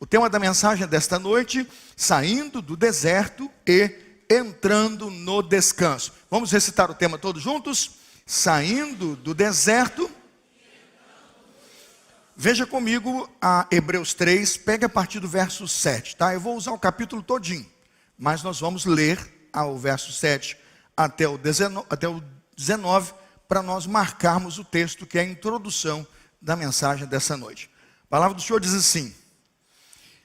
O tema da mensagem desta noite: saindo do deserto e entrando no descanso. Vamos recitar o tema todos juntos? Saindo do deserto. Veja comigo a Hebreus 3, pega a partir do verso 7, tá? Eu vou usar o capítulo todinho, mas nós vamos ler ao verso 7 até o 19, para nós marcarmos o texto que é a introdução da mensagem dessa noite. A palavra do Senhor diz assim: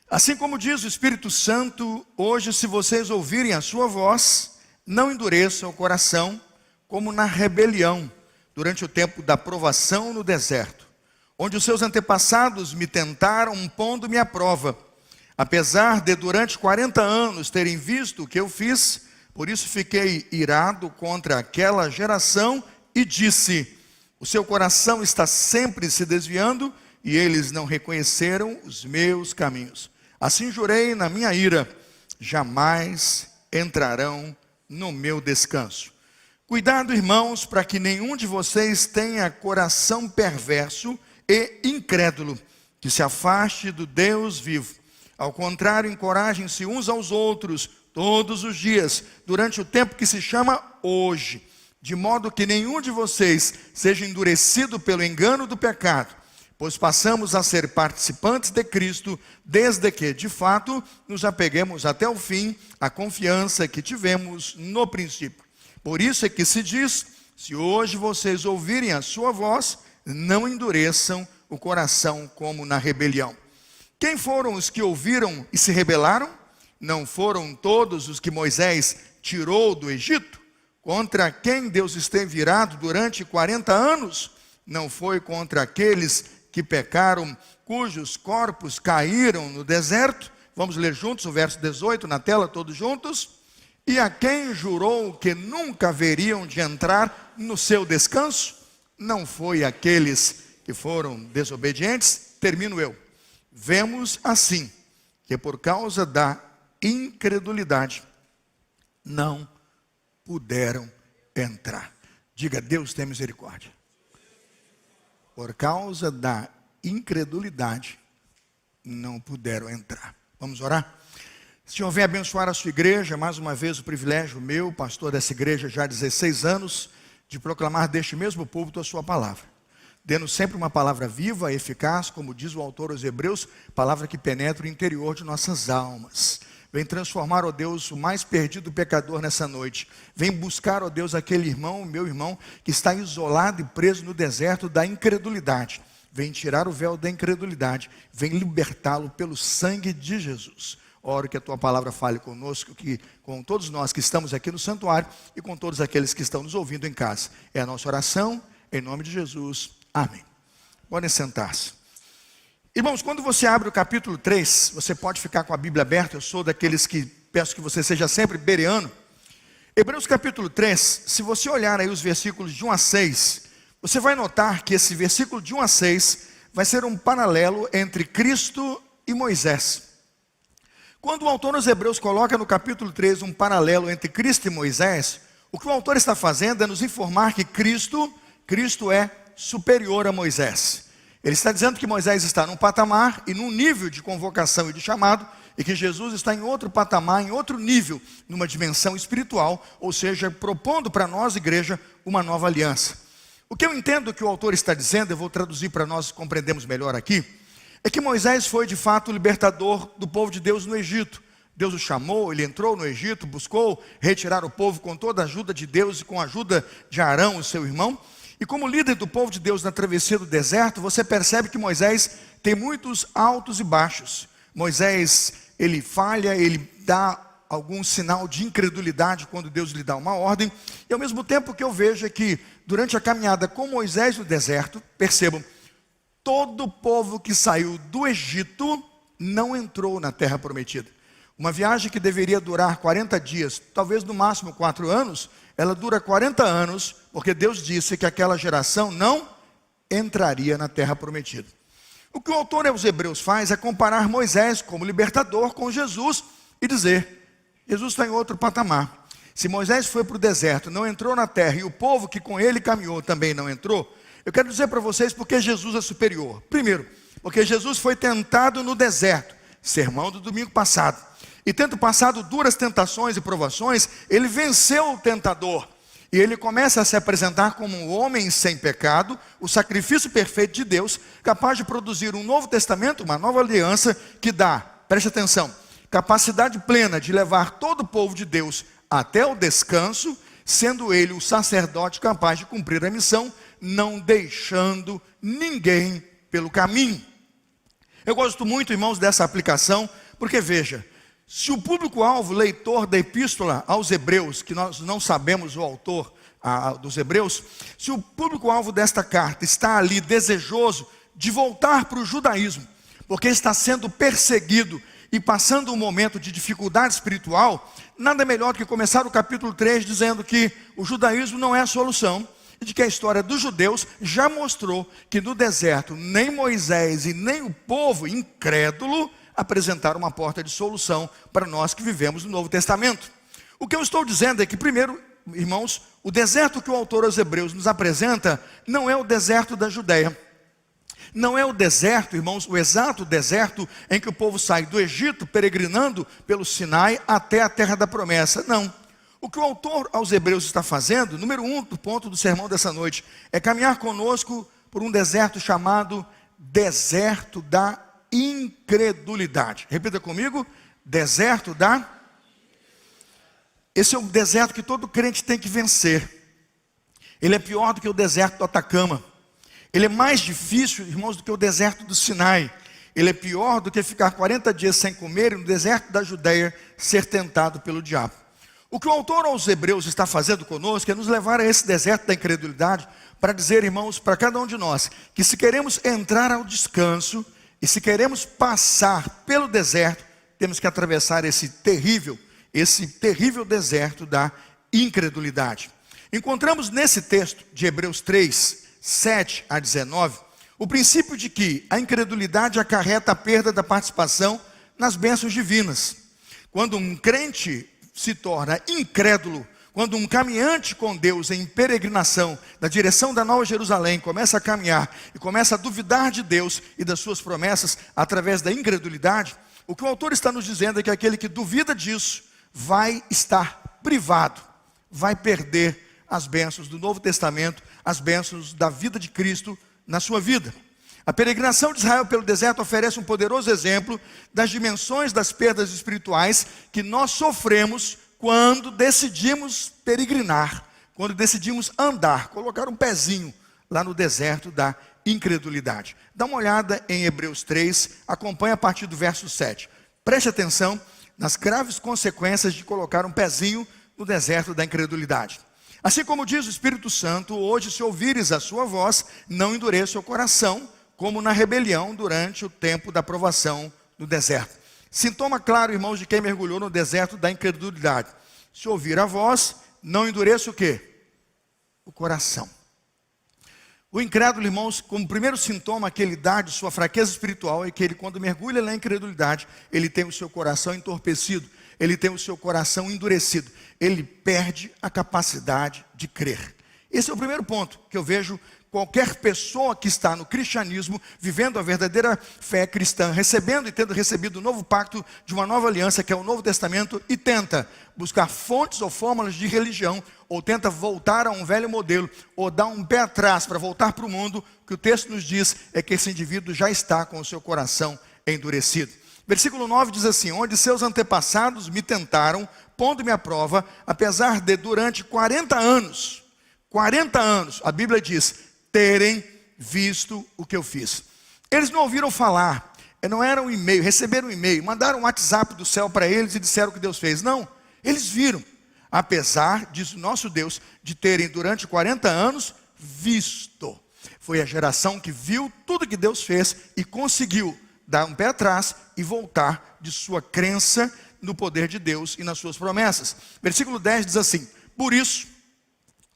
assim como diz o Espírito Santo, hoje, se vocês ouvirem a sua voz, não endureçam o coração, como na rebelião, durante o tempo da provação no deserto, onde os seus antepassados me tentaram, pondo-me à prova, apesar de durante 40 anos terem visto o que eu fiz. Por isso fiquei irado contra aquela geração e disse: o seu coração está sempre se desviando, e eles não reconheceram os meus caminhos. Assim jurei na minha ira: jamais entrarão no meu descanso. Cuidado, irmãos, para que nenhum de vocês tenha coração perverso e incrédulo, que se afaste do Deus vivo. Ao contrário, encorajem-se uns aos outros todos os dias, durante o tempo que se chama hoje, de modo que nenhum de vocês seja endurecido pelo engano do pecado, pois passamos a ser participantes de Cristo, desde que, de fato, nos apeguemos até o fim à confiança que tivemos no princípio. Por isso é que se diz: se hoje vocês ouvirem a sua voz, não endureçam o coração como na rebelião. Quem foram os que ouviram e se rebelaram? Não foram todos os que Moisés tirou do Egito? Contra quem Deus esteve irado durante 40 anos? Não foi contra aqueles que pecaram, cujos corpos caíram no deserto? Vamos ler juntos o verso 18 na tela, todos juntos. E a quem jurou que nunca haveriam de entrar no seu descanso? Não foi aqueles que foram desobedientes? Termino eu. Vemos assim que por causa da incredulidade não puderam entrar. Diga: Deus tem misericórdia. Por causa da incredulidade não puderam entrar. Vamos orar? Senhor, vem abençoar a sua igreja. Mais uma vez o privilégio meu, pastor dessa igreja já há 16 anos, de proclamar deste mesmo púlpito a sua palavra. Dê-nos sempre uma palavra viva, eficaz, como diz o autor aos Hebreus, palavra que penetra o interior de nossas almas. Vem transformar, ó Deus, o mais perdido pecador nessa noite. Vem buscar, ó Deus, aquele irmão, meu irmão, que está isolado e preso no deserto da incredulidade. Vem tirar o véu da incredulidade. Vem libertá-lo pelo sangue de Jesus. Oro que a tua palavra fale conosco, que com todos nós que estamos aqui no santuário e com todos aqueles que estão nos ouvindo em casa. É a nossa oração, em nome de Jesus. Amém. Podem sentar-se. Irmãos, quando você abre o capítulo 3, você pode ficar com a Bíblia aberta. Eu sou daqueles que peço que você seja sempre bereano. Hebreus capítulo 3, se você olhar aí os versículos de 1 a 6, você vai notar que esse versículo de 1 a 6 vai ser um paralelo entre Cristo e Moisés. Quando o autor nos Hebreus coloca no capítulo 3 um paralelo entre Cristo e Moisés, o que o autor está fazendo é nos informar que Cristo é superior a Moisés. Ele está dizendo que Moisés está num patamar e num nível de convocação e de chamado, e que Jesus está em outro patamar, em outro nível, numa dimensão espiritual, ou seja, propondo para nós, igreja, uma nova aliança. O que eu entendo que o autor está dizendo, eu vou traduzir para nós compreendermos melhor aqui, é que Moisés foi de fato o libertador do povo de Deus no Egito. Deus o chamou, ele entrou no Egito, buscou retirar o povo com toda a ajuda de Deus e com a ajuda de Arão, o seu irmão. E como líder do povo de Deus na travessia do deserto, você percebe que Moisés tem muitos altos e baixos. Moisés, ele falha, ele dá algum sinal de incredulidade quando Deus lhe dá uma ordem. E ao mesmo tempo que eu vejo é que durante a caminhada com Moisés no deserto, percebam, todo o povo que saiu do Egito não entrou na terra prometida. Uma viagem que deveria durar 40 dias, talvez no máximo 4 anos, ela dura 40 anos, porque Deus disse que aquela geração não entraria na terra prometida. O que o autor aos Hebreus faz é comparar Moisés como libertador com Jesus e dizer: Jesus está em outro patamar. Se Moisés foi para o deserto, não entrou na terra, e o povo que com ele caminhou também não entrou, eu quero dizer para vocês porque Jesus é superior. Primeiro, porque Jesus foi tentado no deserto, sermão do domingo passado. E tendo passado duras tentações e provações, ele venceu o tentador. E ele começa a se apresentar como um homem sem pecado, o sacrifício perfeito de Deus, capaz de produzir um novo testamento, uma nova aliança, que dá, preste atenção, capacidade plena de levar todo o povo de Deus até o descanso, sendo ele o sacerdote capaz de cumprir a missão, não deixando ninguém pelo caminho. Eu gosto muito, irmãos, dessa aplicação, porque veja, se o público-alvo, leitor da epístola aos Hebreus, que nós não sabemos o autor dos Hebreus, se o público-alvo desta carta está ali desejoso de voltar para o judaísmo, porque está sendo perseguido e passando um momento de dificuldade espiritual, nada melhor do que começar o capítulo 3 dizendo que o judaísmo não é a solução, e de que a história dos judeus já mostrou que no deserto nem Moisés e nem o povo incrédulo apresentaram uma porta de solução para nós que vivemos no Novo Testamento. O que eu estou dizendo é que, primeiro, irmãos, o deserto que o autor aos Hebreus nos apresenta não é o deserto da Judéia. Não é o deserto, irmãos, o exato deserto em que o povo sai do Egito, peregrinando pelo Sinai até a terra da promessa. Não. O que o autor aos Hebreus está fazendo, número 1 do ponto do sermão dessa noite, é caminhar conosco por um deserto chamado deserto da incredulidade. Repita comigo, deserto da... Esse é o deserto que todo crente tem que vencer. Ele é pior do que o deserto do Atacama. Ele é mais difícil, irmãos, do que o deserto do Sinai. Ele é pior do que ficar 40 dias sem comer e no deserto da Judéia ser tentado pelo diabo. O que o autor aos Hebreus está fazendo conosco é nos levar a esse deserto da incredulidade para dizer, irmãos, para cada um de nós, que se queremos entrar ao descanso e se queremos passar pelo deserto, temos que atravessar esse terrível deserto da incredulidade. Encontramos nesse texto de Hebreus 3, 7 a 19, o princípio de que a incredulidade acarreta a perda da participação nas bênçãos divinas. Quando um crente se torna incrédulo, quando um caminhante com Deus em peregrinação, na direção da Nova Jerusalém, começa a caminhar e começa a duvidar de Deus e das suas promessas através da incredulidade, o que o autor está nos dizendo é que aquele que duvida disso vai estar privado, vai perder as bênçãos do Novo Testamento, as bênçãos da vida de Cristo na sua vida. A peregrinação de Israel pelo deserto oferece um poderoso exemplo das dimensões das perdas espirituais que nós sofremos quando decidimos peregrinar, quando decidimos andar, colocar um pezinho lá no deserto da incredulidade. Dá uma olhada em Hebreus 3, acompanha a partir do verso 7. Preste atenção nas graves consequências de colocar um pezinho no deserto da incredulidade. Assim como diz o Espírito Santo, hoje se ouvires a sua voz, não endureça o coração, como na rebelião durante o tempo da provação no deserto. Sintoma claro, irmãos, de quem mergulhou no deserto da incredulidade. Se ouvir a voz, não endureça o quê? O coração. O incrédulo, irmãos, como primeiro sintoma que ele dá de sua fraqueza espiritual é que ele, quando mergulha na incredulidade, ele tem o seu coração entorpecido, ele tem o seu coração endurecido, ele perde a capacidade de crer. Esse é o primeiro ponto que eu vejo qualquer pessoa que está no cristianismo, vivendo a verdadeira fé cristã, recebendo e tendo recebido o novo pacto de uma nova aliança, que é o Novo Testamento, e tenta buscar fontes ou fórmulas de religião, ou tenta voltar a um velho modelo, ou dar um pé atrás para voltar para o mundo, o que o texto nos diz é que esse indivíduo já está com o seu coração endurecido. Versículo 9 diz assim: onde seus antepassados me tentaram, pondo-me à prova, apesar de durante 40 anos, a Bíblia diz, terem visto o que eu fiz. Eles não ouviram falar, não era um e-mail, receberam um e-mail, mandaram um WhatsApp do céu para eles e disseram o que Deus fez. Não, eles viram, apesar, diz o nosso Deus, de terem durante 40 anos visto. Foi a geração que viu tudo que Deus fez e conseguiu dar um pé atrás e voltar de sua crença no poder de Deus e nas suas promessas. Versículo 10 diz assim: por isso,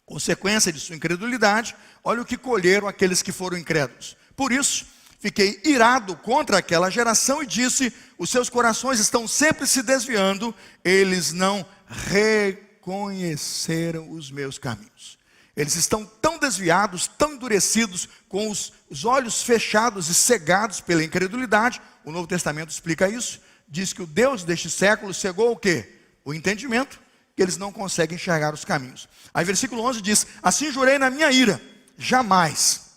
consequência de sua incredulidade, olha o que colheram aqueles que foram incrédulos. Por isso, fiquei irado contra aquela geração e disse: os seus corações estão sempre se desviando, eles não reconheceram os meus caminhos. Eles estão tão desviados, tão endurecidos, com os olhos fechados e cegados pela incredulidade. O Novo Testamento explica isso. Diz que o Deus deste século cegou o quê? O entendimento, que eles não conseguem enxergar os caminhos. Aí versículo 11 diz: assim jurei na minha ira, jamais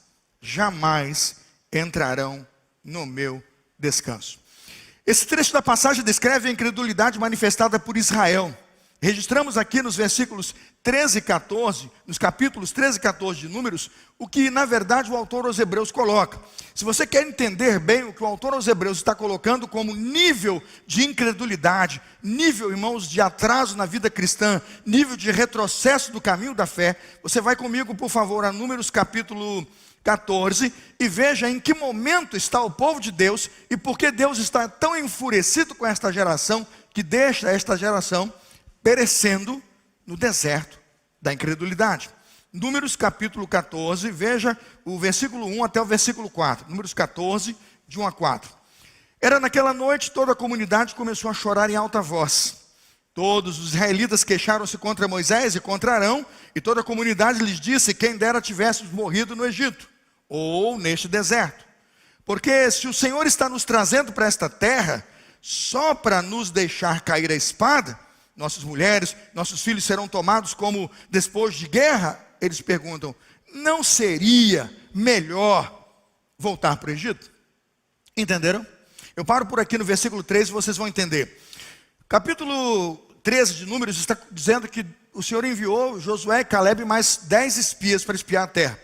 entrarão no meu descanso. Esse trecho da passagem descreve a incredulidade manifestada por Israel. Registramos aqui nos versículos 13 e 14, nos capítulos 13 e 14 de Números, o que na verdade o autor aos Hebreus coloca. Se você quer entender bem o que o autor aos Hebreus está colocando como nível de incredulidade, nível, irmãos, de atraso na vida cristã, nível de retrocesso do caminho da fé, você vai comigo, por favor, a Números capítulo 14, e veja em que momento está o povo de Deus, e por que Deus está tão enfurecido com esta geração, que deixa esta geração perecendo no deserto da incredulidade. Números capítulo 14, veja o versículo 1 até o versículo 4. Números 14, de 1 a 4. Era naquela noite, toda a comunidade começou a chorar em alta voz. Todos os israelitas queixaram-se contra Moisés e contra Arão, e toda a comunidade lhes disse: quem dera tivéssemos morrido no Egito, ou neste deserto. Porque se o Senhor está nos trazendo para esta terra, só para nos deixar cair a espada, nossas mulheres, nossos filhos serão tomados como despojo de guerra. Eles perguntam: não seria melhor voltar para o Egito? Entenderam? Eu paro por aqui no versículo 3 e vocês vão entender. Capítulo 13 de Números está dizendo que o Senhor enviou Josué e Caleb mais 10 espias para espiar a terra.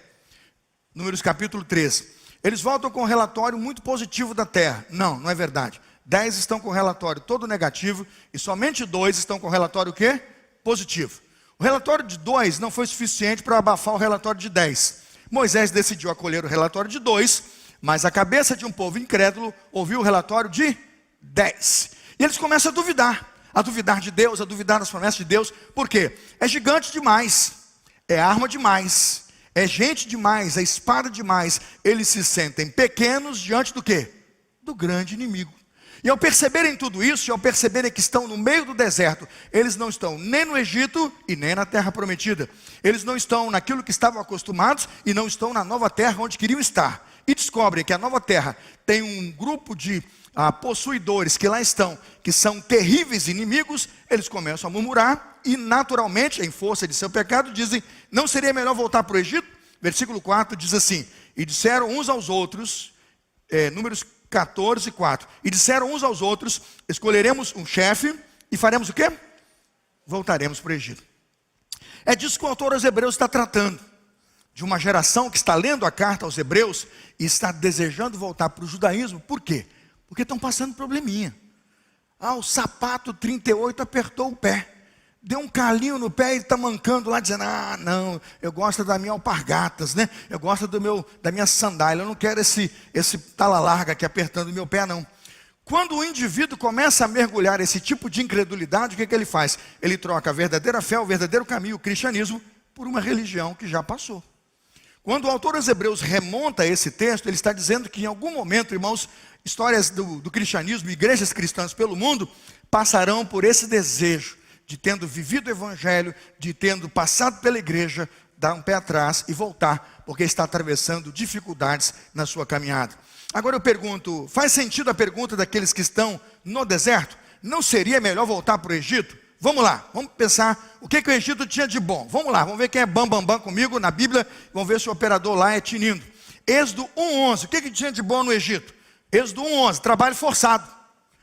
Números capítulo 13. Eles voltam com um relatório muito positivo da terra. Não é verdade. 10 estão com relatório todo negativo e somente 2 estão com relatório o quê? Positivo. O relatório de 2 não foi suficiente para abafar o relatório de 10. Moisés decidiu acolher o relatório de 2, mas a cabeça de um povo incrédulo ouviu o relatório de 10. E eles começam a duvidar de Deus, a duvidar das promessas de Deus. Por quê? É gigante demais, é arma demais, é gente demais, é espada demais. Eles se sentem pequenos diante do quê? Do grande inimigo. E ao perceberem tudo isso, e ao perceberem que estão no meio do deserto, eles não estão nem no Egito e nem na terra prometida. Eles não estão naquilo que estavam acostumados e não estão na nova terra onde queriam estar. E descobrem que a nova terra tem um grupo de possuidores que lá estão, que são terríveis inimigos. Eles começam a murmurar e naturalmente, em força de seu pecado, dizem: não seria melhor voltar para o Egito? Versículo 4 diz assim: e disseram uns aos outros, Números 14, 4. E disseram uns aos outros: escolheremos um chefe e faremos o quê? Voltaremos para o Egito. É disso que o autor aos Hebreus está tratando. De uma geração que está lendo a carta aos Hebreus e está desejando voltar para o judaísmo. Por quê? Porque estão passando probleminha. O sapato 38 apertou o pé. Deu um calinho no pé e está mancando lá, dizendo: não, eu gosto da minha alpargatas, né? Eu gosto da minha sandália, eu não quero esse tala larga aqui apertando o meu pé, não. Quando o indivíduo começa a mergulhar esse tipo de incredulidade, o que ele faz? Ele troca a verdadeira fé, o verdadeiro caminho, o cristianismo, por uma religião que já passou. Quando o autor aos Hebreus remonta esse texto, ele está dizendo que em algum momento, irmãos, histórias do cristianismo, igrejas cristãs pelo mundo, passarão por esse desejo de, tendo vivido o evangelho, de tendo passado pela igreja, dar um pé atrás e voltar, porque está atravessando dificuldades na sua caminhada. Agora eu pergunto: faz sentido a pergunta daqueles que estão no deserto? Não seria melhor voltar para o Egito? Vamos lá, vamos pensar o que o Egito tinha de bom. Vamos lá, vamos ver quem é bam comigo na Bíblia. Vamos ver se o operador lá é tinindo. Êxodo 1:11, o que tinha de bom no Egito? Êxodo 1:11, trabalho forçado.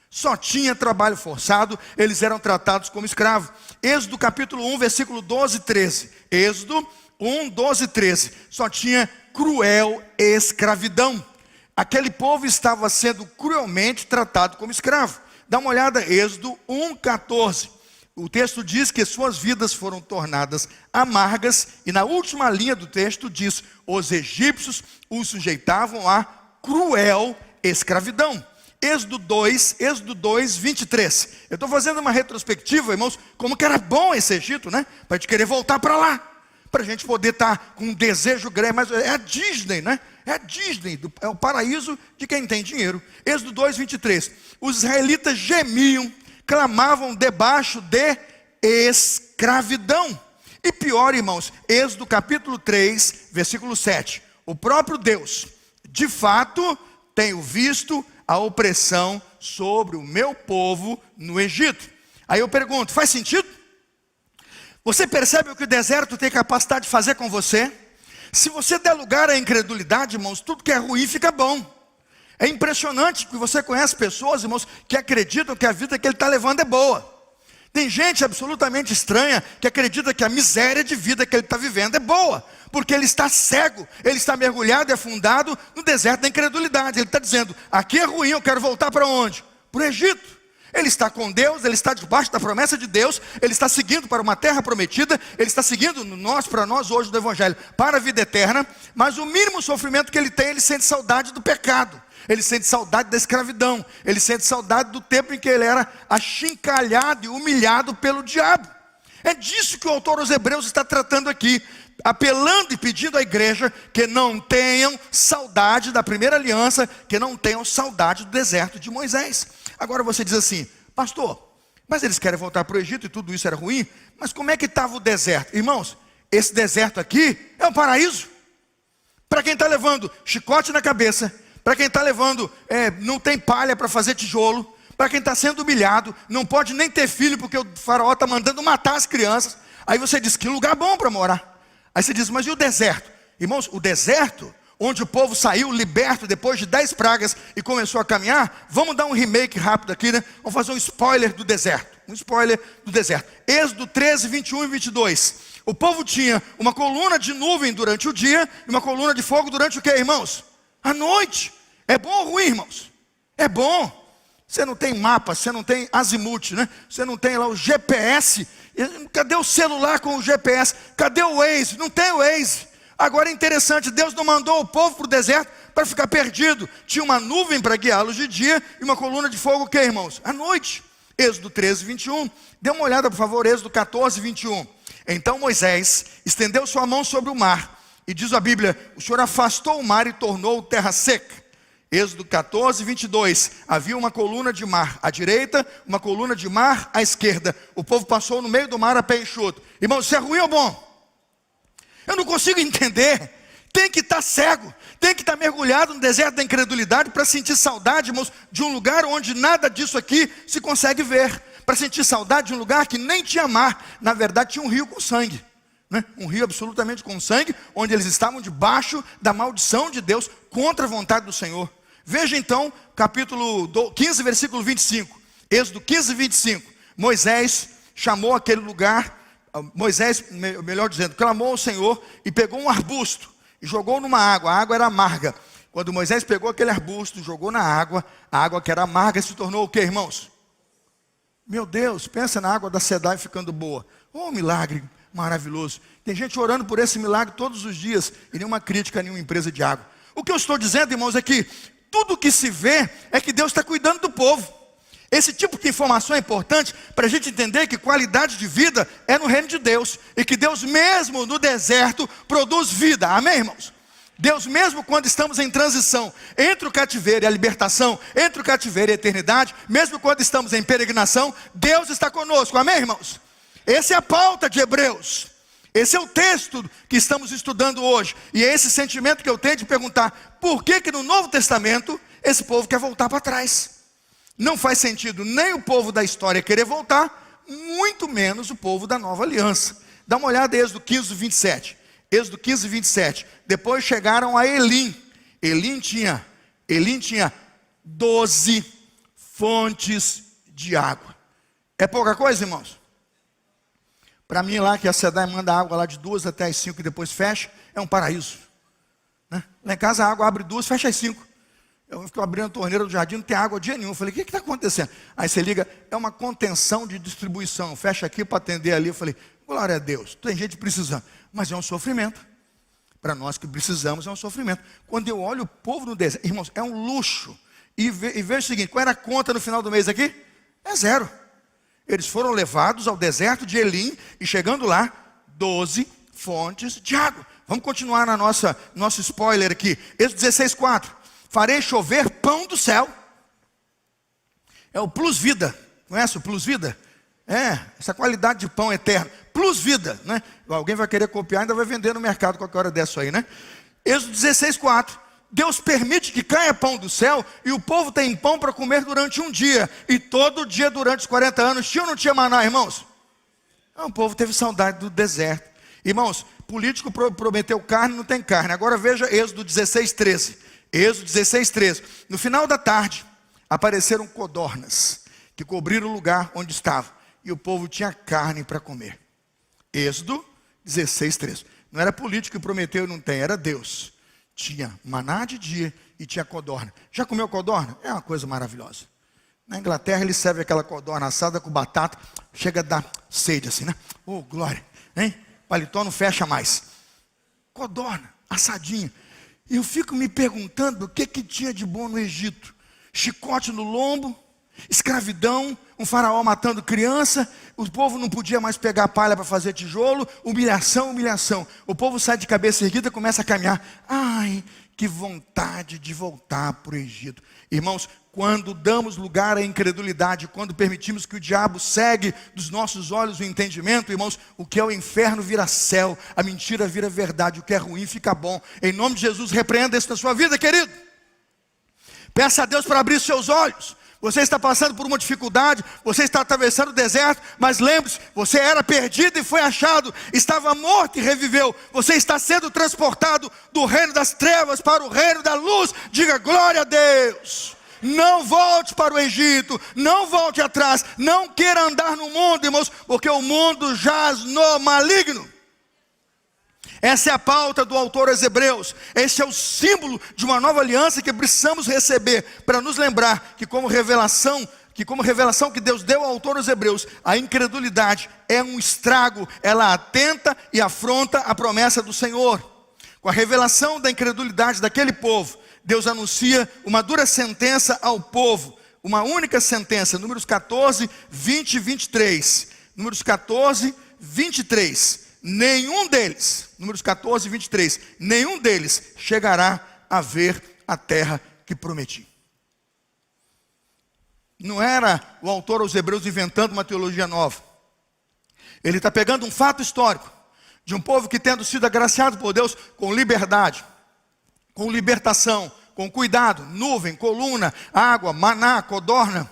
Só tinha trabalho forçado, eles eram tratados como escravos. Êxodo capítulo 1, versículo 12 e 13. Êxodo 1, 12 e 13. Só tinha cruel escravidão. Aquele povo estava sendo cruelmente tratado como escravo. Dá uma olhada, Êxodo 1, 14. O texto diz que suas vidas foram tornadas amargas. E na última linha do texto diz: os egípcios os sujeitavam a cruel escravidão. Êxodo 2, 23. Eu estou fazendo uma retrospectiva, irmãos, como que era bom esse Egito, né? Para a gente querer voltar para lá, para a gente poder estar com um desejo grande. Mas é a Disney, né? É a Disney, é o paraíso de quem tem dinheiro. Êxodo 2, 23. Os israelitas gemiam, clamavam debaixo de escravidão. E pior, irmãos, Êxodo capítulo 3, versículo 7. O próprio Deus, de fato, tenho visto a opressão sobre o meu povo no Egito. Aí eu pergunto, faz sentido? Você percebe o que o deserto tem capacidade de fazer com você? Se você der lugar à incredulidade, irmãos, tudo que é ruim fica bom. É impressionante que você conhece pessoas, irmãos, que acreditam que a vida que ele está levando é boa. Tem gente absolutamente estranha que acredita que a miséria de vida que ele está vivendo é boa, porque ele está cego, ele está mergulhado e afundado no deserto da incredulidade. Ele está dizendo, aqui é ruim, eu quero voltar para onde? Para o Egito. Ele está com Deus, ele está debaixo da promessa de Deus, ele está seguindo para uma terra prometida, ele está seguindo para nós hoje do Evangelho, para a vida eterna, mas o mínimo sofrimento que ele tem, ele sente saudade do pecado. Ele sente saudade da escravidão. Ele sente saudade do tempo em que ele era achincalhado e humilhado pelo diabo. É disso que o autor aos Hebreus está tratando aqui, apelando e pedindo à igreja que não tenham saudade da primeira aliança, que não tenham saudade do deserto de Moisés. Agora você diz assim, pastor, mas eles querem voltar para o Egito e tudo isso era ruim, mas como é que estava o deserto? Irmãos, esse deserto aqui é um paraíso. Para quem está levando chicote na cabeça, para quem está levando, não tem palha para fazer tijolo, para quem está sendo humilhado, não pode nem ter filho porque o faraó está mandando matar as crianças. Aí você diz, que lugar bom para morar. Aí você diz, mas e o deserto? Irmãos, o deserto, onde o povo saiu liberto depois de 10 pragas e começou a caminhar, vamos dar um remake rápido aqui, né? Vamos fazer um spoiler do deserto. Um spoiler do deserto. Êxodo 13, 21 e 22. O povo tinha uma coluna de nuvem durante o dia e uma coluna de fogo durante o quê, irmãos? À noite. É bom ou ruim, irmãos? É bom. Você não tem mapa, você não tem azimuth, né? Você não tem lá o GPS. Cadê o celular com o GPS? Cadê o Waze? Não tem o Waze. Agora é interessante, Deus não mandou o povo para o deserto para ficar perdido. Tinha uma nuvem para guiá-los de dia e uma coluna de fogo, o que, irmãos? À noite. Êxodo 13, 21. Dê uma olhada, por favor, Êxodo 14, 21. Então Moisés estendeu sua mão sobre o mar. E diz a Bíblia, o Senhor afastou o mar e tornou terra seca. Êxodo 14, 22, havia uma coluna de mar à direita, uma coluna de mar à esquerda. O povo passou no meio do mar a pé enxuto. Irmãos, isso é ruim ou bom? Eu não consigo entender. Tem que estar cego, tem que estar mergulhado no deserto da incredulidade para sentir saudade, irmãos, de um lugar onde nada disso aqui se consegue ver. Para sentir saudade de um lugar que nem tinha mar, na verdade tinha um rio com sangue. Um rio absolutamente com sangue, onde eles estavam debaixo da maldição de Deus, contra a vontade do Senhor. Veja então, capítulo 15, versículo 25. Êxodo 15, 25. Moisés chamou aquele lugar, Moisés, melhor dizendo, clamou ao Senhor e pegou um arbusto e jogou numa água. A água era amarga. Quando Moisés pegou aquele arbusto, jogou na água, a água que era amarga se tornou o que, irmãos? Meu Deus, pensa na água da Sedai ficando boa. Oh, milagre maravilhoso. Tem gente orando por esse milagre todos os dias e nenhuma crítica a nenhuma empresa de água. O que eu estou dizendo, irmãos, é que tudo que se vê é que Deus está cuidando do povo. Esse tipo de informação é importante para a gente entender que qualidade de vida é no reino de Deus e que Deus mesmo no deserto produz vida. Amém, irmãos? Deus mesmo quando estamos em transição entre o cativeiro e a libertação, entre o cativeiro e a eternidade, mesmo quando estamos em peregrinação, Deus está conosco. Amém, irmãos? Essa é a pauta de Hebreus. Esse é o texto que estamos estudando hoje. E é esse sentimento que eu tenho de perguntar, por que no Novo Testamento esse povo quer voltar para trás? Não faz sentido nem o povo da história querer voltar, muito menos o povo da nova aliança. Dá uma olhada em Êxodo 15, 27. Êxodo 15, 27. Depois chegaram a Elim. Elim tinha 12 fontes de água. É pouca coisa, irmãos? Para mim lá que a Sedai manda água lá de 2 até as 5 e depois fecha, é um paraíso. Né? Lá em casa a água abre 2, fecha as 5. Eu fico abrindo a torneira do jardim, não tem água dia nenhum. Eu falei, o que está acontecendo? Aí você liga, é uma contenção de distribuição. Fecha aqui para atender ali. Eu falei, glória a Deus, tem gente precisando. Mas é um sofrimento. Para nós que precisamos é um sofrimento. Quando eu olho o povo no deserto, irmãos, é um luxo. E vejo o seguinte, qual era a conta no final do mês aqui? É 0. Eles foram levados ao deserto de Elim e chegando lá, 12 fontes de água. Vamos continuar na nosso spoiler aqui. Êxodo 16, 4. Farei chover pão do céu. É o plus vida. Conhece o plus vida? É, essa qualidade de pão eterno. Plus Plus Vida, né? Alguém vai querer copiar, ainda vai vender no mercado qualquer hora dessa aí, né? Êxodo 16:4. Deus permite que caia pão do céu e o povo tem pão para comer durante um dia. E todo dia durante os 40 anos, tinha ou não tinha maná, irmãos? O povo teve saudade do deserto. Irmãos, político prometeu carne, não tem carne. Agora veja Êxodo 16:13. Êxodo 16:13. No final da tarde, apareceram codornas que cobriram o lugar onde estava. E o povo tinha carne para comer. Êxodo 16:13. Não era político que prometeu e não tem, era Deus. Tinha maná de dia e tinha codorna. Já comeu codorna? É uma coisa maravilhosa. Na Inglaterra eles servem aquela codorna assada com batata. Chega a dar sede assim, né? Oh, glória, hein? Paletó não fecha mais. Codorna, assadinha. E eu fico me perguntando o que tinha de bom no Egito. Chicote no lombo, escravidão, um faraó matando criança, o povo não podia mais pegar palha para fazer tijolo, humilhação, humilhação. O povo sai de cabeça erguida e começa a caminhar. Ai, que vontade de voltar para o Egito. Irmãos, quando damos lugar à incredulidade, quando permitimos que o diabo segue dos nossos olhos o entendimento, irmãos, o que é o inferno vira céu, a mentira vira verdade, o que é ruim fica bom. Em nome de Jesus, repreenda isso na sua vida, querido. Peça a Deus para abrir seus olhos. Você está passando por uma dificuldade, você está atravessando o deserto, mas lembre-se, você era perdido e foi achado, estava morto e reviveu. Você está sendo transportado do reino das trevas para o reino da luz. Diga glória a Deus. Não volte para o Egito, não volte atrás, não queira andar no mundo, irmãos, porque o mundo jaz no maligno. Essa é a pauta do autor aos Hebreus. Esse é o símbolo de uma nova aliança que precisamos receber para nos lembrar que como revelação que Deus deu ao autor aos Hebreus, a incredulidade é um estrago, ela atenta e afronta a promessa do Senhor. Com a revelação da incredulidade daquele povo, Deus anuncia uma dura sentença ao povo, uma única sentença, Números 14, 20 e 23. Números 14, 23. Nenhum deles, Números 14, 23, nenhum deles chegará a ver a terra que prometi. Não era o autor aos Hebreus inventando uma teologia nova. Ele está pegando um fato histórico, de um povo que tendo sido agraciado por Deus com liberdade, com libertação, com cuidado, nuvem, coluna, água, maná, codorna,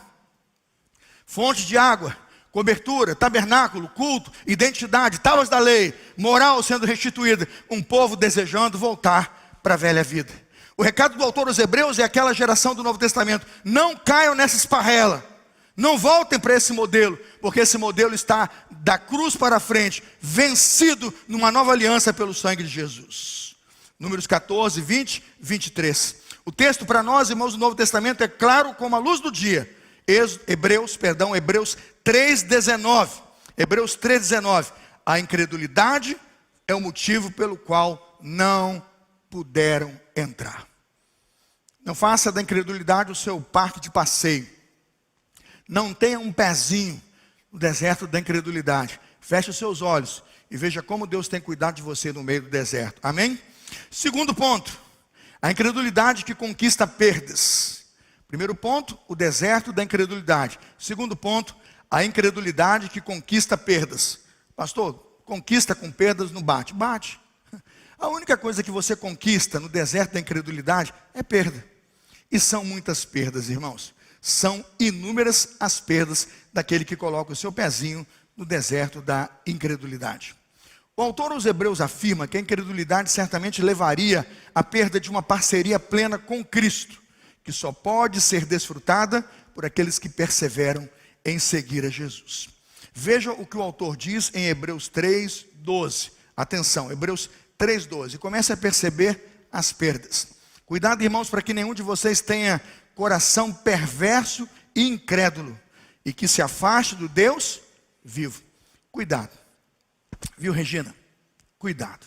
fonte de água, cobertura, tabernáculo, culto, identidade, tábuas da lei, moral sendo restituída, um povo desejando voltar para a velha vida. O recado do autor aos Hebreus é aquela geração do Novo Testamento: não caiam nessa esparrela, não voltem para esse modelo, porque esse modelo está da cruz para frente, vencido numa nova aliança pelo sangue de Jesus. Números 14, 20, 23. O texto para nós, irmãos do Novo Testamento, é claro como a luz do dia. Hebreus 3,19. Hebreus 3,19. A incredulidade é o motivo pelo qual não puderam entrar. Não faça da incredulidade o seu parque de passeio. Não tenha um pezinho no deserto da incredulidade. Feche os seus olhos e veja como Deus tem cuidado de você no meio do deserto. Amém? Segundo ponto, a incredulidade que conquista perdas. Primeiro ponto, o deserto da incredulidade. Segundo ponto, a incredulidade que conquista perdas. Pastor, conquista com perdas não bate. Bate. A única coisa que você conquista no deserto da incredulidade é perda. E são muitas perdas, irmãos. São inúmeras as perdas daquele que coloca o seu pezinho no deserto da incredulidade. O autor aos Hebreus afirma que a incredulidade certamente levaria à perda de uma parceria plena com Cristo, que só pode ser desfrutada por aqueles que perseveram em seguir a Jesus. Veja o que o autor diz em Hebreus 3:12. Atenção, Hebreus 3:12. Comece a perceber as perdas. Cuidado, irmãos, para que nenhum de vocês tenha coração perverso e incrédulo, e que se afaste do Deus vivo. Cuidado. Viu, Regina? Cuidado.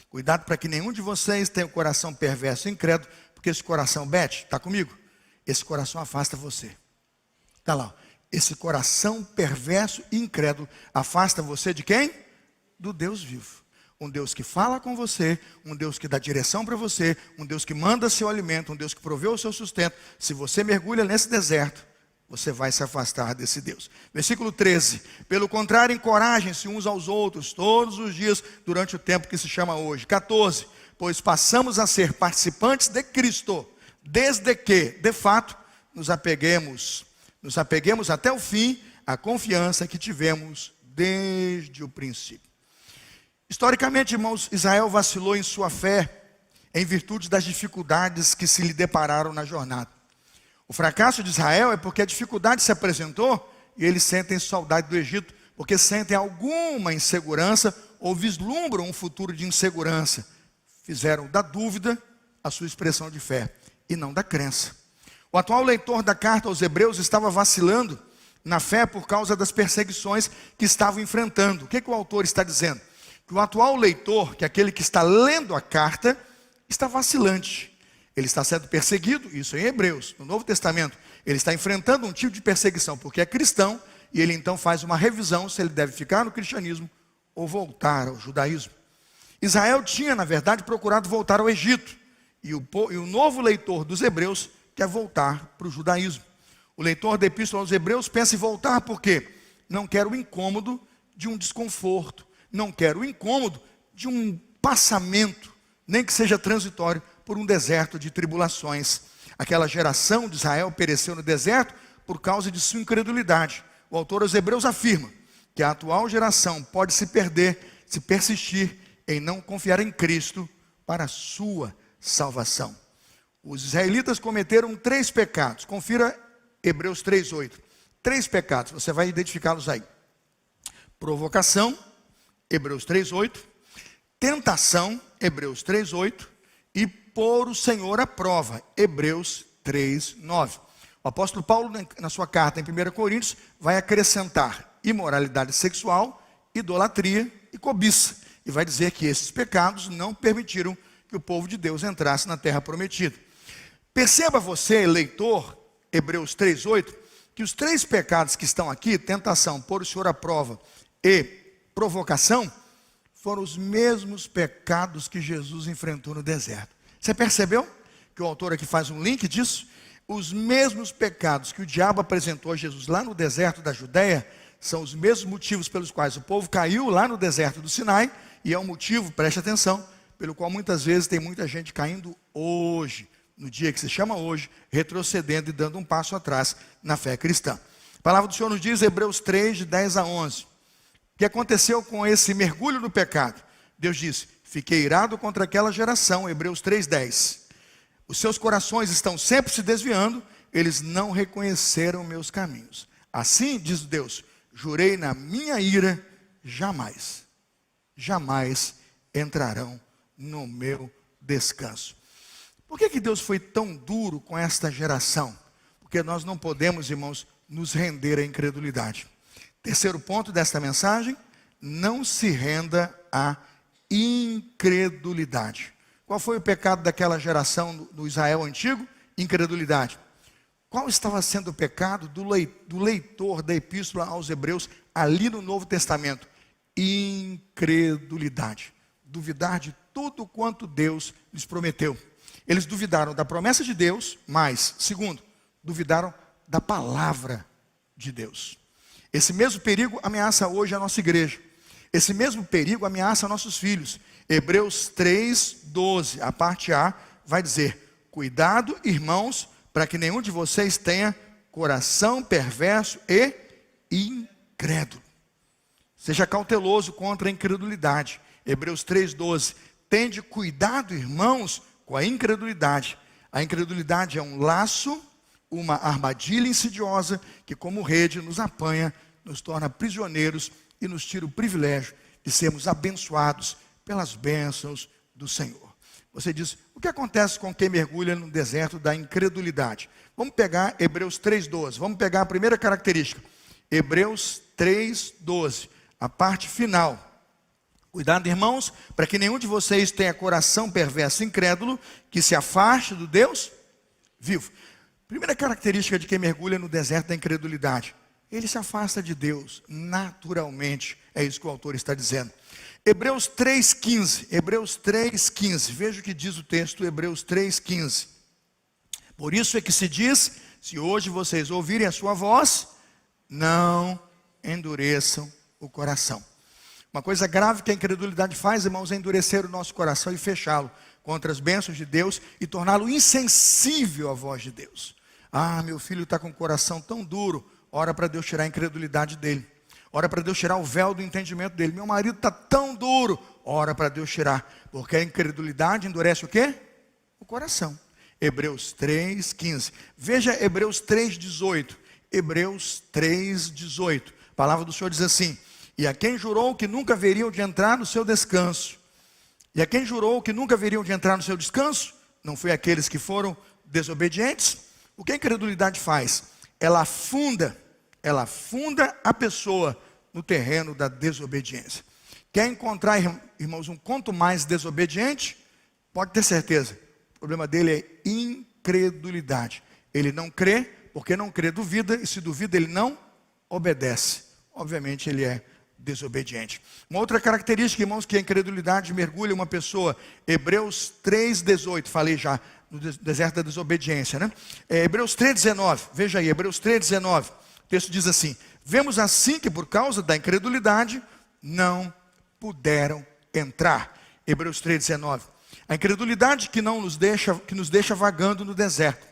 Cuidado para que nenhum de vocês tenha o coração perverso e incrédulo, porque esse coração, Beth, está comigo? Esse coração afasta você. Está lá. Esse coração perverso e incrédulo afasta você de quem? Do Deus vivo. Um Deus que fala com você, um Deus que dá direção para você, um Deus que manda seu alimento, um Deus que provê o seu sustento. Se você mergulha nesse deserto, você vai se afastar desse Deus. Versículo 13. Pelo contrário, encorajem-se uns aos outros todos os dias durante o tempo que se chama hoje. 14. Pois passamos a ser participantes de Cristo, desde que, de fato, nos apeguemos até o fim à confiança que tivemos desde o princípio. Historicamente, irmãos, Israel vacilou em sua fé em virtude das dificuldades que se lhe depararam na jornada. O fracasso de Israel é porque a dificuldade se apresentou e eles sentem saudade do Egito, porque sentem alguma insegurança ou vislumbram um futuro de insegurança. Fizeram da dúvida a sua expressão de fé e não da crença. O atual leitor da carta aos Hebreus estava vacilando na fé por causa das perseguições que estavam enfrentando. O que o autor está dizendo? Que o atual leitor, que é aquele que está lendo a carta, está vacilante. Ele está sendo perseguido, isso em Hebreus, no Novo Testamento. Ele está enfrentando um tipo de perseguição, porque é cristão, e ele então faz uma revisão se ele deve ficar no cristianismo ou voltar ao judaísmo. Israel tinha, na verdade, procurado voltar ao Egito, e o novo leitor dos Hebreus quer voltar para o judaísmo. O leitor da Epístola aos Hebreus pensa em voltar porque não quer o incômodo de um desconforto, não quer o incômodo de um passamento, nem que seja transitório, por um deserto de tribulações. Aquela geração de Israel pereceu no deserto por causa de sua incredulidade. O autor aos Hebreus afirma que a atual geração pode se perder, se persistir em não confiar em Cristo para a sua salvação. Os israelitas cometeram 3 pecados. Confira Hebreus 3:8. 3 pecados, você vai identificá-los aí. Provocação, Hebreus 3:8. Tentação, Hebreus 3:8. E pôr o Senhor à prova, Hebreus 3:9. O apóstolo Paulo, na sua carta em 1 Coríntios, vai acrescentar imoralidade sexual, idolatria e cobiça. E vai dizer que esses pecados não permitiram que o povo de Deus entrasse na terra prometida. Perceba você, leitor, Hebreus 3:8, que os 3 pecados que estão aqui, tentação, pôr o Senhor à prova e provocação, foram os mesmos pecados que Jesus enfrentou no deserto. Você percebeu que o autor aqui faz um link disso? Os mesmos pecados que o diabo apresentou a Jesus lá no deserto da Judéia, são os mesmos motivos pelos quais o povo caiu lá no deserto do Sinai, e é um motivo, preste atenção, pelo qual muitas vezes tem muita gente caindo hoje, no dia que se chama hoje, retrocedendo e dando um passo atrás na fé cristã. A palavra do Senhor nos diz, Hebreus 3, de 10 a 11, o que aconteceu com esse mergulho no pecado? Deus disse, fiquei irado contra aquela geração, Hebreus 3:10. Os seus corações estão sempre se desviando, eles não reconheceram meus caminhos. Assim, diz Deus, jurei na minha ira, jamais entrarão no meu descanso. Por que Deus foi tão duro com esta geração? Porque nós não podemos, irmãos, nos render à incredulidade. Terceiro ponto desta mensagem, não se renda à incredulidade. Qual foi o pecado daquela geração do Israel antigo? Incredulidade. Qual estava sendo o pecado do leitor da Epístola aos Hebreus ali no Novo Testamento? Incredulidade. Duvidar de tudo quanto Deus lhes prometeu. Eles duvidaram da promessa de Deus, mas, segundo, duvidaram da palavra de Deus. Esse mesmo perigo ameaça hoje a nossa igreja. Esse mesmo perigo ameaça nossos filhos. Hebreus 3:12, a parte A, vai dizer, cuidado, irmãos, para que nenhum de vocês tenha coração perverso e incrédulo. Seja cauteloso contra a incredulidade. Hebreus 3:12, tende cuidado, irmãos, com a incredulidade. A incredulidade é um laço, uma armadilha insidiosa, que como rede nos apanha, nos torna prisioneiros e nos tira o privilégio de sermos abençoados pelas bênçãos do Senhor. Você diz, o que acontece com quem mergulha no deserto da incredulidade? Vamos pegar Hebreus 3:12, vamos pegar a primeira característica. Hebreus 3:12, a parte final. Cuidado, irmãos, para que nenhum de vocês tenha coração perverso e incrédulo, que se afaste do Deus vivo. Primeira característica de quem mergulha no deserto da incredulidade, ele se afasta de Deus naturalmente, é isso que o autor está dizendo. Hebreus 3:15, veja o que diz o texto, Hebreus 3:15. Por isso é que se diz, Se hoje vocês ouvirem a sua voz, não endureçam o coração. Uma coisa grave que a incredulidade faz, irmãos, é endurecer o nosso coração e fechá-lo contra as bênçãos de Deus e torná-lo insensível à voz de Deus. Ah, meu filho está com o coração tão duro. Ora para Deus tirar a incredulidade dele. Ora para Deus tirar o véu do entendimento dele. Meu marido está tão duro. Ora para Deus tirar. Porque a incredulidade endurece o quê? O coração. Hebreus 3:15. Veja Hebreus 3:18. Hebreus 3:18. A palavra do Senhor diz assim: e a quem jurou que nunca haveriam de entrar no seu descanso. E a quem jurou que nunca haveriam de entrar no seu descanso, não foi aqueles que foram desobedientes? O que a incredulidade faz? Ela afunda a pessoa no terreno da desobediência. Quer encontrar, irmãos, um quanto mais desobediente? Pode ter certeza, o problema dele é incredulidade. Ele não crê, porque não crê, duvida, e se duvida ele não obedece. Obviamente ele é desobediente. Uma outra característica, irmãos, que a incredulidade mergulha uma pessoa. Hebreus 3:18, falei já, no deserto da desobediência, né? Hebreus 3:19, veja aí, Hebreus 3:19, o texto diz assim: vemos assim que por causa da incredulidade não puderam entrar. Hebreus 3:19, a incredulidade que nos deixa vagando no deserto.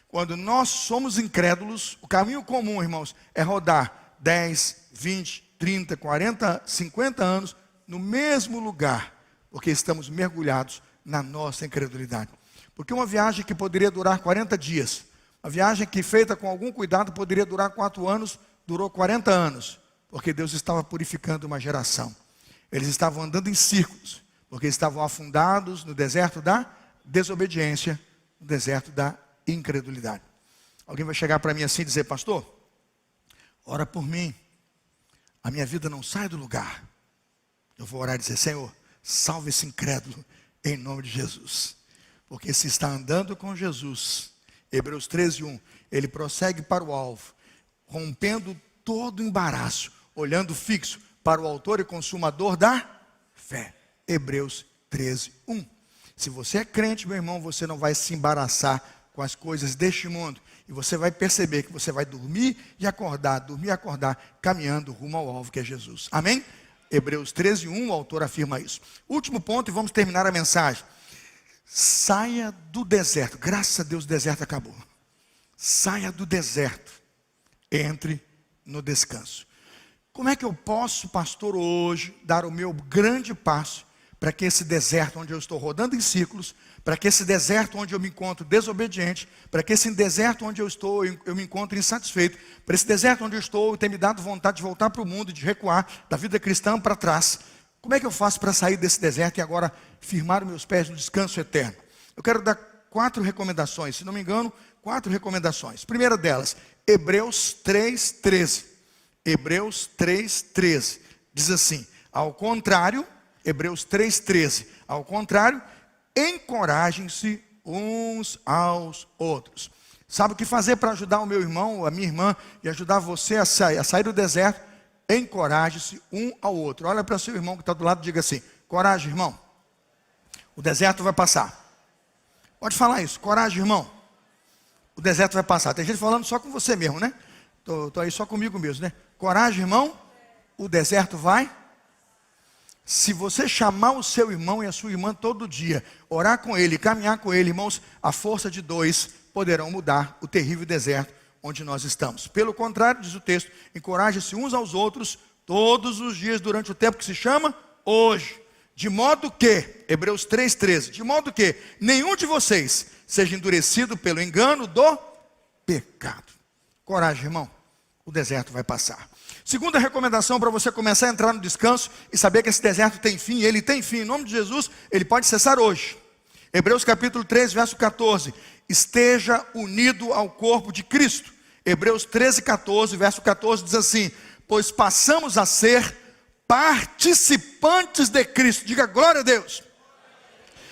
Quando nós somos incrédulos, o caminho comum, irmãos, é rodar 10, 20, 30, 40, 50 anos no mesmo lugar, porque estamos mergulhados na nossa incredulidade. Porque uma viagem que poderia durar 40 dias, uma viagem que feita com algum cuidado poderia durar 4 anos, durou 40 anos, porque Deus estava purificando uma geração. Eles estavam andando em círculos, porque estavam afundados no deserto da desobediência, no deserto da incredulidade. Alguém vai chegar para mim assim e dizer: pastor, ora por mim, a minha vida não sai do lugar. Eu vou orar e dizer: Senhor, salve esse incrédulo em nome de Jesus. Porque se está andando com Jesus, Hebreus 13:1, ele prossegue para o alvo, rompendo todo o embaraço, olhando fixo para o autor e consumador da fé. Hebreus 13:1. Se você é crente, meu irmão, você não vai se embaraçar com as coisas deste mundo. E você vai perceber que você vai dormir e acordar, caminhando rumo ao alvo que é Jesus. Amém? Hebreus 13:1, o autor afirma isso. Último ponto e vamos terminar a mensagem. Saia do deserto. Graças a Deus o deserto acabou. Saia do deserto. Entre no descanso. Como é que eu posso, pastor, hoje, dar o meu grande passo para que esse deserto onde eu estou rodando em ciclos, para que esse deserto onde eu me encontro desobediente, para que esse deserto onde eu estou, eu me encontro insatisfeito, para esse deserto onde eu estou, tem me dado vontade de voltar para o mundo, de recuar da vida cristã para trás. Como é que eu faço para sair desse deserto e agora firmar os meus pés no descanso eterno? Eu quero dar 4 recomendações, se não me engano, 4 recomendações. Primeira delas, Hebreus 3:13. Hebreus 3:13 diz assim: ao contrário, Hebreus 3:13, ao contrário, encorajem-se uns aos outros. Sabe o que fazer para ajudar o meu irmão ou a minha irmã e ajudar você a sair do deserto? Encoraje-se um ao outro. Olha para seu irmão que está do lado e diga assim: coragem, irmão, o deserto vai passar. Pode falar isso: coragem, irmão, o deserto vai passar. Tem gente falando só com você mesmo, né? Estou aí só comigo mesmo, né? Coragem, irmão, o deserto vai. Se você chamar o seu irmão e a sua irmã todo dia, orar com ele, caminhar com ele, irmãos, a força de 2 poderão mudar o terrível deserto onde nós estamos. Pelo contrário, diz o texto, encorajem-se uns aos outros todos os dias durante o tempo que se chama hoje. De modo que, Hebreus 3:13, de modo que nenhum de vocês seja endurecido pelo engano do pecado. Coragem, irmão, o deserto vai passar. Segunda recomendação para você começar a entrar no descanso e saber que esse deserto tem fim, ele tem fim, em nome de Jesus, ele pode cessar hoje. Hebreus capítulo 3, verso 14, esteja unido ao corpo de Cristo. Hebreus 13:14, verso 14 diz assim: pois passamos a ser participantes de Cristo. Diga glória a Deus.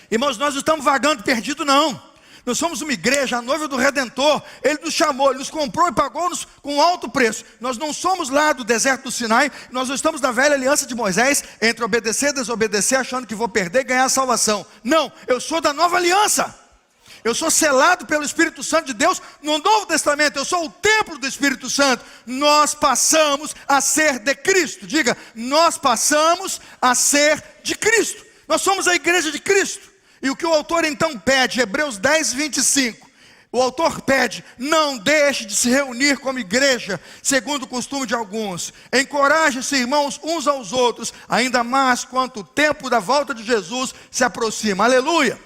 Irmãos, nós não estamos vagando perdido não. Nós somos uma igreja, a noiva do Redentor. Ele nos chamou, Ele nos comprou e pagou-nos com alto preço. Nós não somos lá do deserto do Sinai. Nós não estamos na velha aliança de Moisés, entre obedecer e desobedecer, achando que vou perder e ganhar a salvação. Não, eu sou da nova aliança. Eu sou selado pelo Espírito Santo de Deus no Novo Testamento. Eu sou o templo do Espírito Santo. Nós passamos a ser de Cristo. Diga, nós passamos a ser de Cristo. Nós somos a igreja de Cristo. E o que o autor então pede, Hebreus 10, 25. O autor pede, não deixe de se reunir como igreja, segundo o costume de alguns. Encorajem-se, irmãos, uns aos outros, ainda mais quanto o tempo da volta de Jesus se aproxima. Aleluia!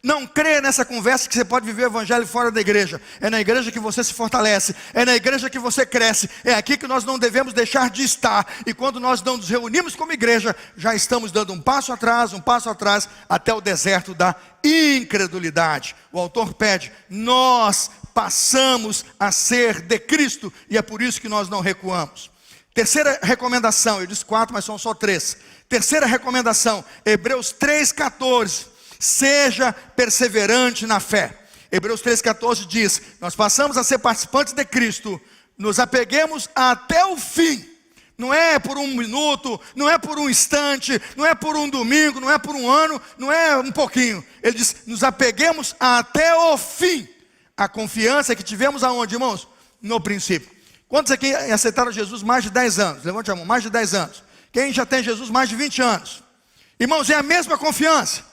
Não creia nessa conversa que você pode viver o evangelho fora da igreja. É na igreja que você se fortalece, é na igreja que você cresce. É aqui que nós não devemos deixar de estar. E quando nós não nos reunimos como igreja, já estamos dando um passo atrás, até o deserto da incredulidade. O autor pede, nós passamos a ser de Cristo, e é por isso que nós não recuamos. Terceira recomendação, eu disse 4, mas são só 3. Terceira recomendação, Hebreus 3,14. Seja perseverante na fé. Hebreus 3,14 diz, nós passamos a ser participantes de Cristo, nos apeguemos até o fim. Não é por um minuto, não é por um instante, não é por um domingo, não é por um ano, não é um pouquinho. Ele diz, nos apeguemos até o fim. A confiança que tivemos aonde, irmãos? No princípio. Quantos aqui aceitaram Jesus mais de 10 anos? Levante a mão, mais de 10 anos. Quem já tem Jesus mais de 20 anos? Irmãos, é a mesma confiança.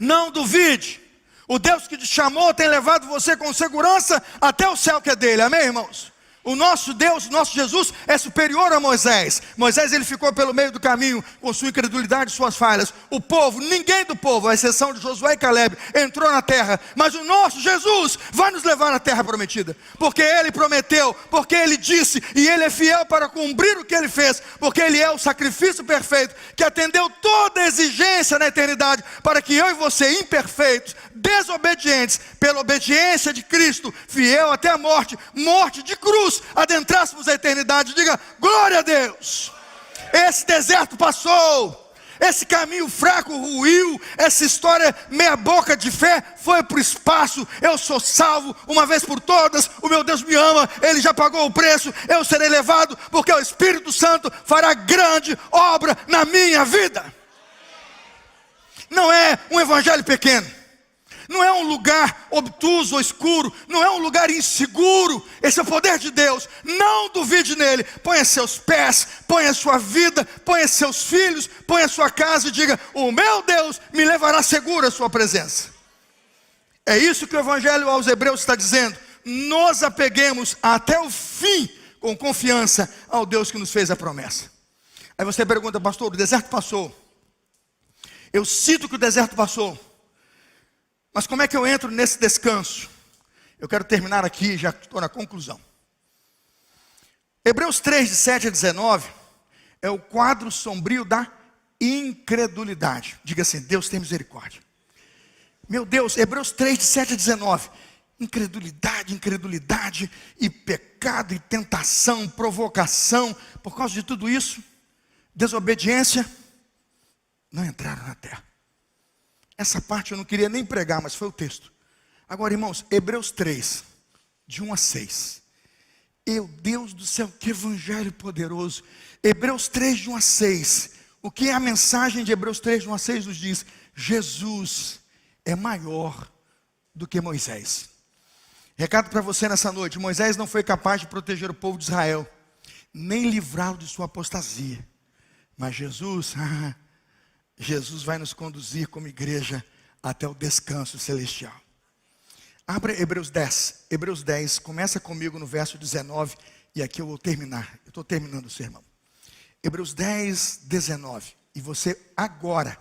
Não duvide, o Deus que te chamou tem levado você com segurança até o céu que é dele, amém, irmãos? O nosso Deus, o nosso Jesus é superior a Moisés. Moisés, ele ficou pelo meio do caminho com sua incredulidade e suas falhas. O povo, ninguém do povo, à exceção de Josué e Caleb, entrou na terra. Mas o nosso Jesus vai nos levar à terra prometida, porque ele prometeu, porque ele disse, e ele é fiel para cumprir o que ele fez, porque ele é o sacrifício perfeito, que atendeu toda a exigência na eternidade, para que eu e você, imperfeitos, desobedientes, pela obediência de Cristo, fiel até a morte, morte de cruz, adentrássemos a eternidade. Diga, glória a Deus. Esse deserto passou, esse caminho fraco ruiu, essa história meia boca de fé foi para o espaço. Eu sou salvo uma vez por todas, o meu Deus me ama, Ele já pagou o preço, eu serei levado, porque o Espírito Santo fará grande obra na minha vida. Não é um evangelho pequeno, não é um lugar obtuso ou escuro, não é um lugar inseguro. Esse é o poder de Deus. Não duvide nele. Ponha seus pés, ponha sua vida, ponha seus filhos, ponha sua casa e diga, o meu Deus me levará seguro à sua presença. É isso que o evangelho aos Hebreus está dizendo. Nos apeguemos até o fim com confiança ao Deus que nos fez a promessa. Aí você pergunta, pastor, o deserto passou. Eu sinto que o deserto passou, mas como é que eu entro nesse descanso? Eu quero terminar aqui, já estou na conclusão. Hebreus 3, de 7 a 19, é o quadro sombrio da incredulidade. Diga assim, Deus tem misericórdia. Meu Deus, Hebreus 3, de 7 a 19. Incredulidade e pecado e tentação, provocação. Por causa de tudo isso, desobediência, não entraram na terra. Essa parte eu não queria nem pregar, mas foi o texto. Agora, irmãos, Hebreus 3, de 1 a 6. Meu Deus do céu, que evangelho poderoso. Hebreus 3, de 1 a 6. O que é a mensagem de Hebreus 3, de 1 a 6 nos diz? Jesus é maior do que Moisés. Recado para você nessa noite. Moisés não foi capaz de proteger o povo de Israel, nem livrá-lo de sua apostasia. Mas Jesus vai nos conduzir como igreja até o descanso celestial. Abra Hebreus 10. Hebreus 10, começa comigo no verso 19. E aqui eu vou terminar. Eu estou terminando o sermão. Hebreus 10, 19. E você agora,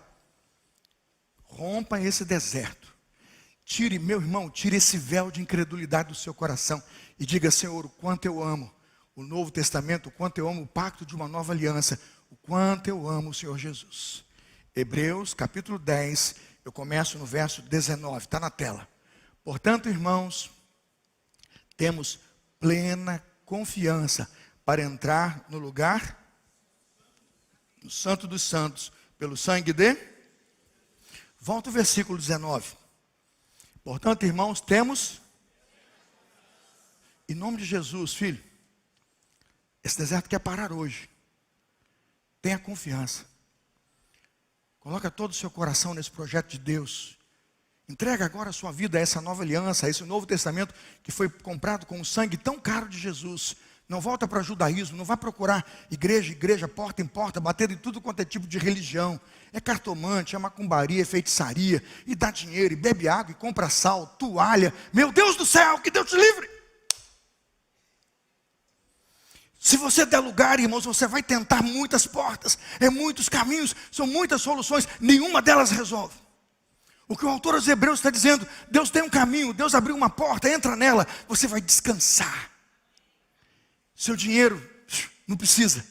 rompa esse deserto. Tire, meu irmão, tire esse véu de incredulidade do seu coração. E diga, Senhor, o quanto eu amo o Novo Testamento, o quanto eu amo o pacto de uma nova aliança, o quanto eu amo o Senhor Jesus. Hebreus capítulo 10, eu começo no verso 19, está na tela. Portanto, irmãos, temos plena confiança para entrar no lugar, no Santo dos Santos, pelo sangue de... Volta o versículo 19. Portanto, irmãos, temos... Em nome de Jesus, filho, esse deserto quer parar hoje. Tenha confiança. Coloca todo o seu coração nesse projeto de Deus. Entrega agora a sua vida a essa nova aliança, a esse novo testamento que foi comprado com o sangue tão caro de Jesus. Não volta para o judaísmo, não vai procurar igreja, porta em porta, batendo em tudo quanto é tipo de religião. É cartomante, é macumbaria, é feitiçaria, e dá dinheiro, e bebe água, e compra sal, toalha. Meu Deus do céu, que Deus te livre! Se você der lugar, irmãos, você vai tentar muitas portas, muitos caminhos, são muitas soluções, nenhuma delas resolve. O que o autor aos Hebreus está dizendo, Deus tem um caminho, Deus abriu uma porta, entra nela, você vai descansar. Seu dinheiro, não precisa.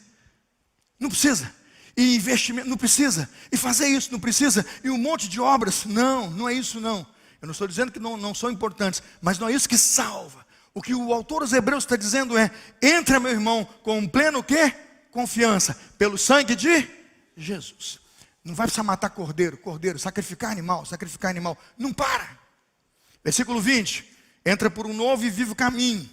E investimento, não precisa. E fazer isso, não precisa. E um monte de obras, não é isso não. Eu não estou dizendo que não são importantes, mas não é isso que salva. O que o autor aos Hebreus está dizendo é, entra meu irmão com pleno o quê? Confiança, pelo sangue de Jesus. Não vai precisar matar cordeiro, sacrificar animal. Não para. Versículo 20. Entra por um novo e vivo caminho,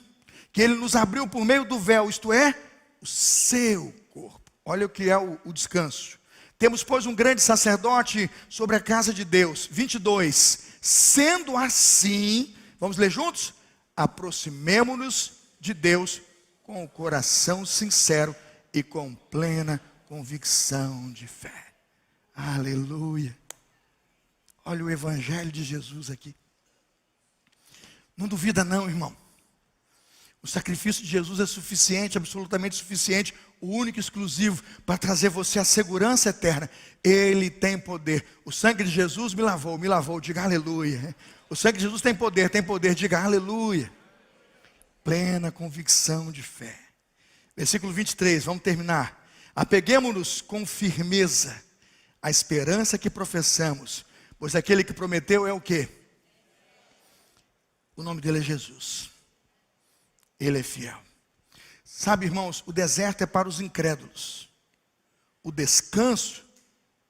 que Ele nos abriu por meio do véu, isto é, o seu corpo. Olha o que é o descanso. Temos, pois, um grande sacerdote sobre a casa de Deus. 22. Sendo assim, vamos ler juntos? Aproximemo-nos de Deus com o coração sincero e com plena convicção de fé. Aleluia. Olha o evangelho de Jesus aqui. Não duvida não, irmão. O sacrifício de Jesus é suficiente, absolutamente suficiente, o único e exclusivo para trazer você a segurança eterna. Ele tem poder. O sangue de Jesus me lavou, diga aleluia. O sangue de Jesus tem poder, diga aleluia. Plena convicção de fé. Versículo 23, vamos terminar. Apeguemo-nos com firmeza à esperança que professamos, pois aquele que prometeu é o quê? O nome dele é Jesus. Ele é fiel. Sabe, irmãos, o deserto é para os incrédulos. O descanso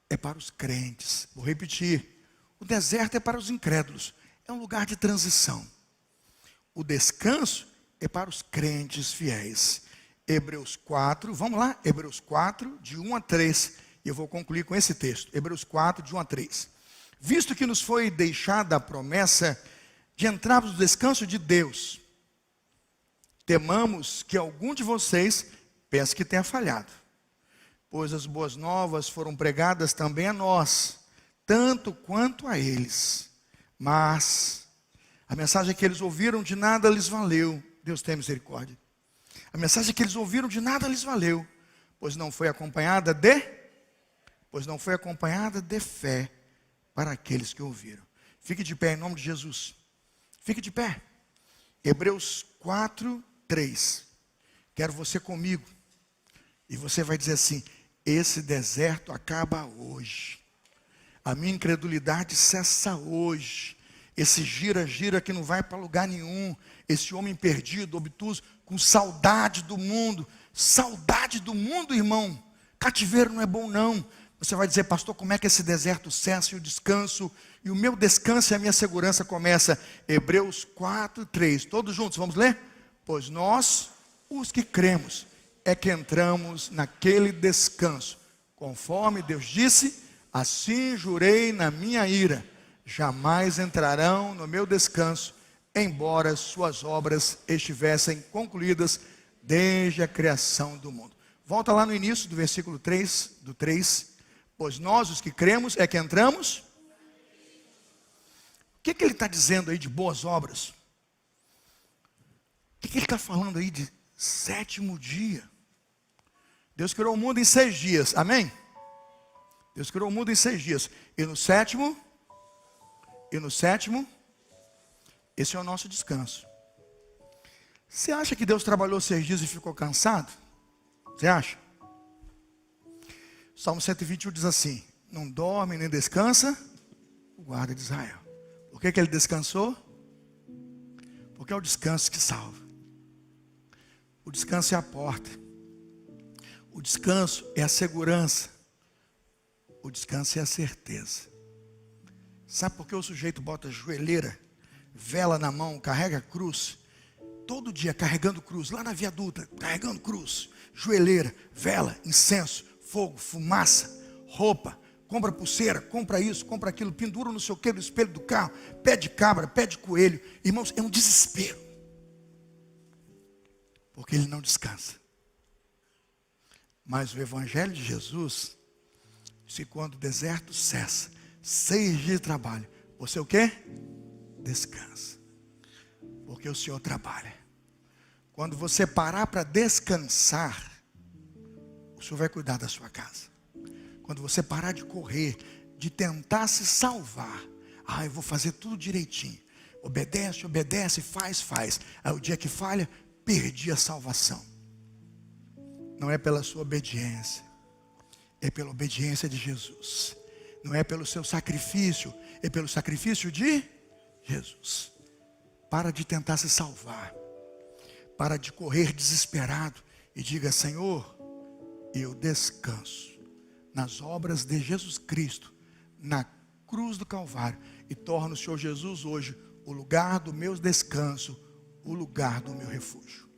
é para os crentes. Vou repetir. O deserto é para os incrédulos. É um lugar de transição. O descanso é para os crentes fiéis. Hebreus 4, vamos lá? Hebreus 4, de 1 a 3. E eu vou concluir com esse texto. Hebreus 4, de 1 a 3. Visto que nos foi deixada a promessa de entrarmos no descanso de Deus, temamos que algum de vocês pense que tenha falhado, pois as boas novas foram pregadas também a nós, tanto quanto a eles. Mas a mensagem que eles ouviram de nada lhes valeu. Deus tem misericórdia. A mensagem que eles ouviram de nada lhes valeu, pois não foi acompanhada de fé para aqueles que ouviram. Fique de pé em nome de Jesus. Fique de pé. Hebreus 4, 3. Quero você comigo. E você vai dizer assim: esse deserto acaba hoje. A minha incredulidade cessa hoje. Esse gira que não vai para lugar nenhum. Esse homem perdido, obtuso, com saudade do mundo. Saudade do mundo, irmão. Cativeiro não é bom não. Você vai dizer: pastor, como é que esse deserto cessa e o descanso? E o meu descanso e a minha segurança começa. Hebreus 4, 3. Todos juntos, vamos ler? Pois nós, os que cremos, é que entramos naquele descanso. Conforme Deus disse, assim jurei na minha ira, jamais entrarão no meu descanso, embora suas obras estivessem concluídas desde a criação do mundo. Volta lá no início do versículo 3, do 3. Pois nós, os que cremos, é que entramos. O que ele está dizendo aí de boas obras? O que ele está falando aí de sétimo dia? Deus criou o mundo em 6 dias, amém? Deus criou o mundo em 6 dias. E no sétimo, esse é o nosso descanso. Você acha que Deus trabalhou 6 dias e ficou cansado? Você acha? Salmo 121 diz assim: não dorme nem descansa o guarda de Israel. Por que ele descansou? Porque é o descanso que salva. O descanso é a porta. O descanso é a segurança. O descanso é a certeza. Sabe por que o sujeito bota joelheira, vela na mão, carrega cruz? Todo dia carregando cruz, lá na Via Dutra, carregando cruz, joelheira, vela, incenso, fogo, fumaça, roupa. compra pulseira, compra isso, compra aquilo, pendura no seu no espelho do carro, pede cabra, pede coelho. Irmãos, é um desespero. Porque ele não descansa. Mas o evangelho de Jesus, se quando o deserto cessa, 6 dias de trabalho, você o quê? Descansa. Porque o Senhor trabalha. Quando você parar para descansar, o Senhor vai cuidar da sua casa. Quando você parar de correr, de tentar se salvar, eu vou fazer tudo direitinho. Obedece, obedece, faz. Aí o dia que falha, perdi a salvação. Não é pela sua obediência, é pela obediência de Jesus. Não é pelo seu sacrifício, é pelo sacrifício de Jesus. Para de tentar se salvar. Para de correr desesperado e diga: Senhor, eu descanso nas obras de Jesus Cristo, na cruz do Calvário, e torno o Senhor Jesus hoje o lugar do meu descanso, o lugar do meu refúgio.